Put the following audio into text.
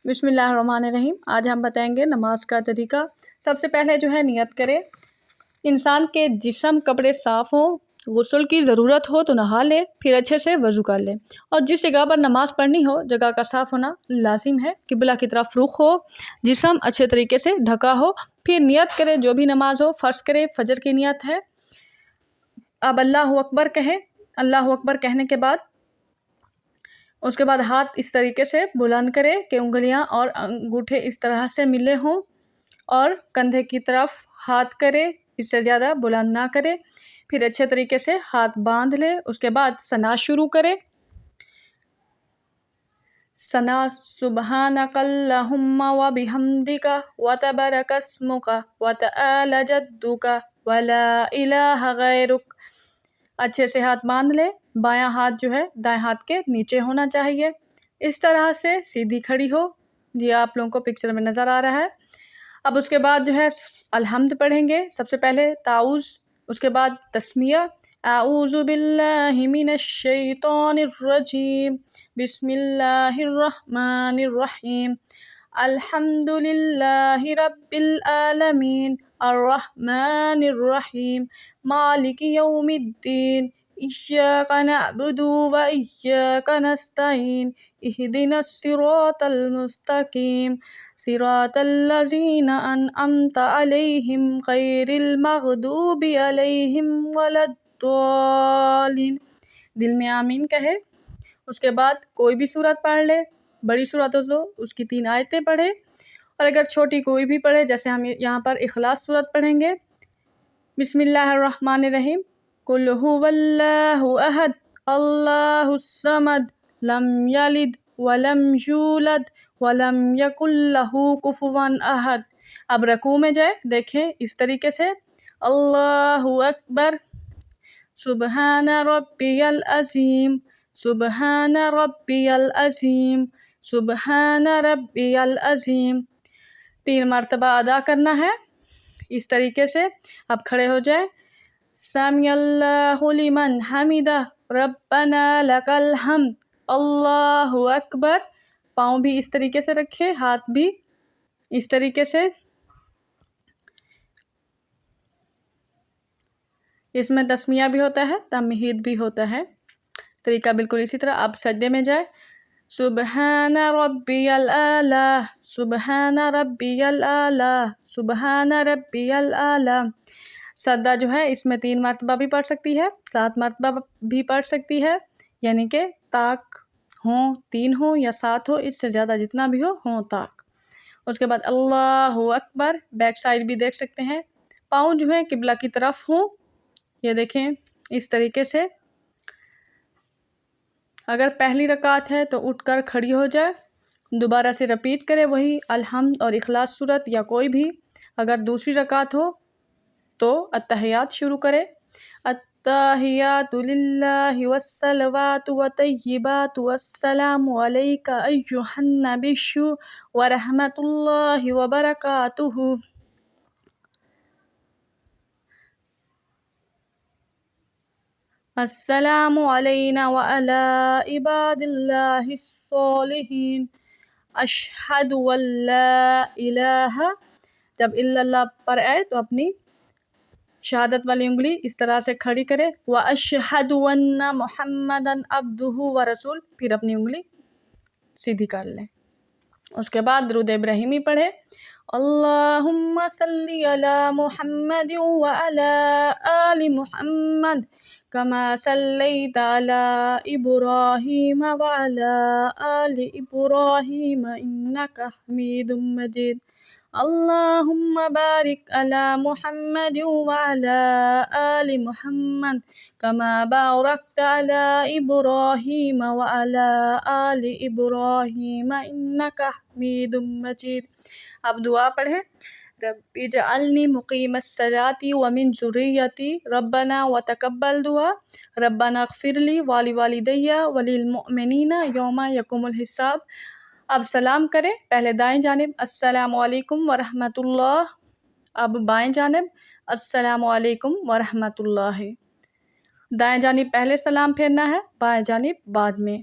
بسم اللہ الرحمن الرحیم۔ آج ہم بتائیں گے نماز کا طریقہ۔ سب سے پہلے جو ہے نیت کرے، انسان کے جسم کپڑے صاف ہوں، غسل کی ضرورت ہو تو نہا لے، پھر اچھے سے وضو کر لے، اور جس جگہ پر نماز پڑھنی ہو جگہ کا صاف ہونا لازم ہے، قبلہ کی طرف رخ ہو، جسم اچھے طریقے سے ڈھکا ہو، پھر نیت کرے جو بھی نماز ہو، فرض کرے فجر کی نیت ہے، اب اللہ اکبر کہے، اللہ اکبر کہنے کے بعد اس کے بعد ہاتھ اس طریقے سے بلند کرے کہ انگلیاں اور انگوٹھے اس طرح سے ملے ہوں، اور کندھے کی طرف ہاتھ کرے، اس سے زیادہ بلند نہ کرے، پھر اچھے طریقے سے ہاتھ باندھ لے۔ اس کے بعد ثنا شروع کرے، ثنا سبحانک اللہم و بحمدک و تبارک اسمک و تعالی جدک و لا الہ غیرک۔ اچھے سے ہاتھ باندھ لے، بایاں ہاتھ جو ہے دائیں ہاتھ کے نیچے ہونا چاہیے، اس طرح سے سیدھی کھڑی ہو۔ یہ آپ لوگوں کو پکچر میں نظر آ رہا ہے۔ اب اس کے بعد جو ہے الحمد پڑھیں گے، سب سے پہلے تعوذ، اس کے بعد تسمیہ، اعوذ باللہ من الشیطان الرجیم، بسم اللہ الرحمن الرحیم، الحمد للہ رب العالمین، الرحمن الرحیم، مالک یوم الدین، ایاک نعبد و ایاک نستعین، اہدنا الصراط المستقیم، صراط الذین انعمت علیہم غیر المغضوب علیہم ولا الضالین۔ دل میں آمین کہے۔ اس کے بعد کوئی بھی سورت پڑھ لے، بڑی سورت ہو تو اس کی 3 آیتیں پڑھے، اور اگر چھوٹی کوئی بھی پڑھے، جیسے ہم یہاں پر اخلاص سورت پڑھیں گے۔ بسم اللہ الرحمن الرحیم، قل هو اللہ احد اللہ الصمد لم یلد ولم یولد ولم یکن لہ کفوا احد۔ اب رکوع میں جائے، دیکھیں اس طریقے سے، اللہ اکبر، سبحان ربی العظیم، سبحان ربی العظیم، سبحان ربی العظیم، 3 مرتبہ ادا کرنا ہے اس طریقے سے۔ اب کھڑے ہو جائے، سمیع اللہ لمن حمدہ، ربنا لک الحمد، اللہ اکبر، پاؤں بھی اس طریقے سے رکھے، ہاتھ بھی اس طریقے سے۔ اس میں تسمیہ بھی ہوتا ہے، تمہید بھی ہوتا ہے، طریقہ بالکل اسی طرح۔ اب سجدے میں جائے، سبحان ربی الاعلی، سبحان ربی الاعلی، سبحان ربی الاعلی۔ سجدہ جو ہے اس میں 3 مرتبہ بھی پڑھ سکتی ہے، 7 مرتبہ بھی پڑھ سکتی ہے، یعنی کہ طاق ہوں، 3 ہوں یا 7 ہو، اس سے زیادہ جتنا بھی ہوں طاق۔ اس کے بعد اللہ اکبر، بیک سائڈ بھی دیکھ سکتے ہیں، پاؤں جو ہے قبلہ کی طرف ہوں، یہ دیکھیں اس طریقے سے۔ اگر پہلی رکعت ہے تو اٹھ کر کھڑی ہو جائے، دوبارہ سے رپیٹ کرے وہی الحمد اور اخلاص سورت یا کوئی بھی۔ اگر دوسری رکعت ہو تو التحیات شروع کرے، التحیات للہ والصلوات والطیبات والسلام علیک ایہا النبی ورحمۃ اللہ وبرکاتہ۔ السلام علینا وعلی عباد اللہ الصالحین، اشہد ان لا الہ۔ جب الا اللہ پر آئے تو اپنی شہادت والی انگلی اس طرح سے کھڑی کرے، واشہد ان محمدا عبدہ ورسولہ، پھر اپنی انگلی سیدھی کر لیں۔ اس کے بعد درود ابراہیمی پڑھے، اللہم صلی علی محمد وعلی آل محمد کما صلیت علی ابراہیم وعلی آل ابراہیم انک حمید مجید، اللہم بارک علی محمد وعلی آل محمد کما بارکت علی ابراہیم وعلی آل ابراہیم انک حمید مجید۔ اب دعا پڑھیں، رب اجعلنی مقیم الصلاۃ ومن ذریتی ربنا وتقبل دعا، ربنا اغفر لی ولوالدی وللمؤمنین یوم یقوم الحساب۔ اب سلام کریں، پہلے دائیں جانب السلام علیکم ورحمۃ اللہ، اب بائیں جانب السلام علیکم ورحمۃ اللہ۔ دائیں جانب پہلے سلام پھیرنا ہے، بائیں جانب بعد میں۔